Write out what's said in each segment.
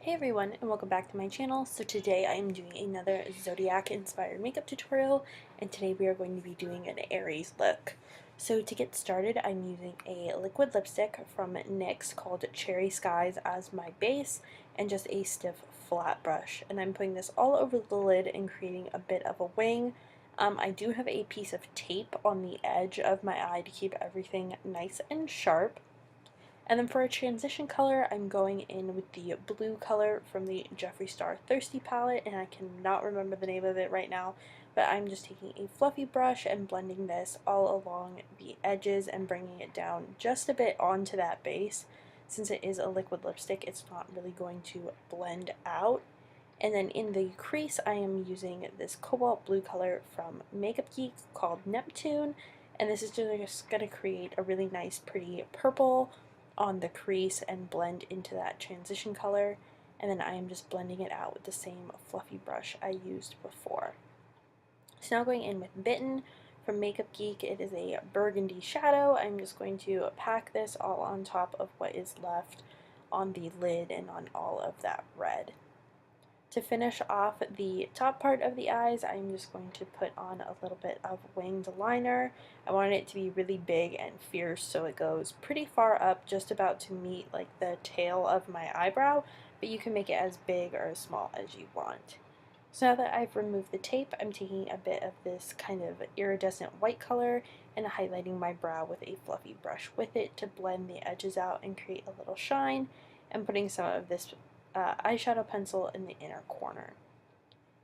Hey everyone, and welcome back to my channel. So today I am doing another Zodiac inspired makeup tutorial, and today we are going to be doing an Aries look. So to get started, I'm using a liquid lipstick from NYX called Cherry Skies as my base, and just a stiff flat brush. And I'm putting this all over the lid and creating a bit of a wing. I do have a piece of tape on the edge of my eye to keep everything nice and sharp. And then for a transition color, I'm going in with the blue color from the Jeffree Star Thirsty palette, and I cannot remember the name of it right now, but I'm just taking a fluffy brush and blending this all along the edges and bringing it down just a bit onto that base. Since it is a liquid lipstick, it's not really going to blend out. And then in the crease, I am using this cobalt blue color from Makeup Geek called Neptune, and this is just going to create a really nice, pretty purple on the crease and blend into that transition color. And then I am just blending it out with the same fluffy brush I used before. So now going in with Bitten from Makeup Geek. It is a burgundy shadow. I'm just going to pack this all on top of what is left on the lid and on all of that red. To finish off the top part of the eyes, I'm just going to put on a little bit of winged liner. I wanted it to be really big and fierce, so it goes pretty far up, just about to meet like the tail of my eyebrow, but you can make it as big or as small as you want. So now that I've removed the tape, I'm taking a bit of this kind of iridescent white color and highlighting my brow with a fluffy brush with it to blend the edges out and create a little shine, and putting some of this eyeshadow pencil in the inner corner.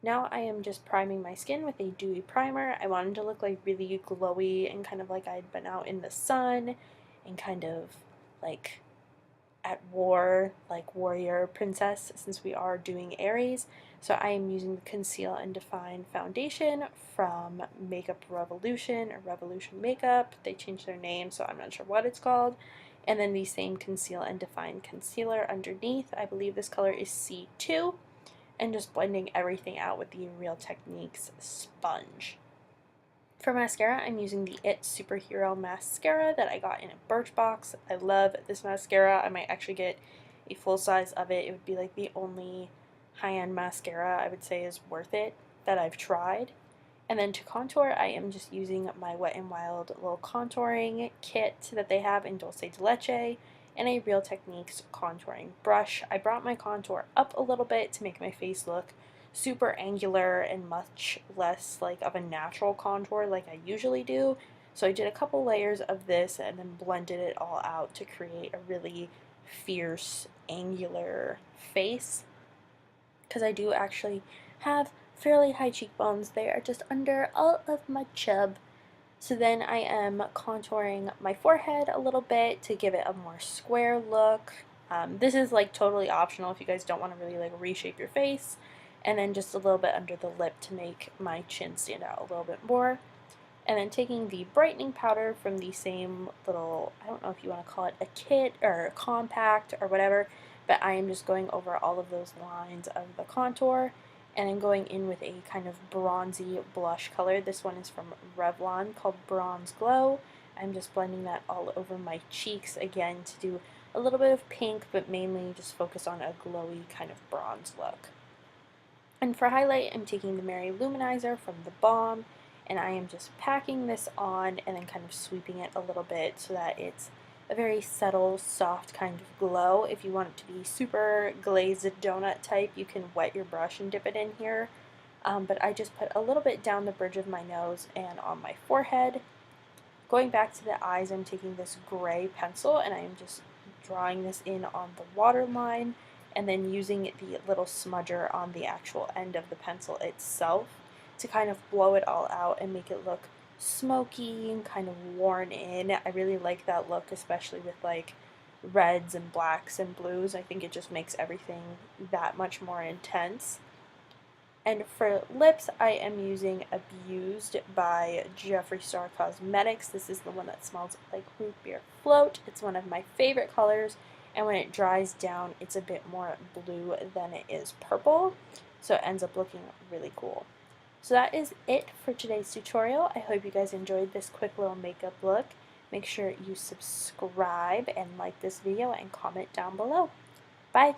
Now I am just priming my skin with a dewy primer. I wanted to look like really glowy and kind of like I'd been out in the sun and kind of like at war, like warrior princess, since we are doing Aries. So I am using the Conceal and Define foundation from Makeup Revolution or Revolution Makeup. They changed their name, so I'm not sure what it's called. And then the same Conceal and Define concealer underneath. I believe this color is C2. And just blending everything out with the Real Techniques sponge. For mascara, I'm using the It Superhero Mascara that I got in a Birchbox. I love this mascara. I might actually get a full size of it. It would be like the only high-end mascara I would say is worth it that I've tried. And then to contour, I am just using my Wet n Wild little contouring kit that they have in Dulce de Leche and a Real Techniques contouring brush. I brought my contour up a little bit to make my face look super angular and much less like of a natural contour like I usually do. So I did a couple layers of this and then blended it all out to create a really fierce, angular face. Because I do actually have fairly high cheekbones. They are just under all of my chub. So then I am contouring my forehead a little bit to give it a more square look. This is like totally optional if you guys don't want to really like reshape your face. And then just a little bit under the lip to make my chin stand out a little bit more. And then taking the brightening powder from the same little, I don't know if you want to call it a kit or a compact or whatever, but I am just going over all of those lines of the contour and then going in with a kind of bronzy blush color. This one is from Revlon called Bronze Glow. I'm just blending that all over my cheeks again to do a little bit of pink, but mainly just focus on a glowy kind of bronze look. And for highlight, I'm taking the Mary Luminizer from The Balm, and I am just packing this on and then kind of sweeping it a little bit so that it's a very subtle, soft kind of glow. If you want it to be super glazed donut type, you can wet your brush and dip it in here. But I just put a little bit down the bridge of my nose and on my forehead. Going back to the eyes, I'm taking this gray pencil and I'm just drawing this in on the waterline and then using the little smudger on the actual end of the pencil itself to kind of blow it all out and make it look smoky and kind of worn in. I really like that look, especially with like reds and blacks and blues. I think it just makes everything that much more intense. And for lips, I am using Abused by Jeffree Star Cosmetics. This is the one that smells like root beer float. It's one of my favorite colors, and when it dries down, it's a bit more blue than it is purple, so it ends up looking really cool. So that is it for today's tutorial. I hope you guys enjoyed this quick little makeup look. Make sure you subscribe and like this video and comment down below. Bye!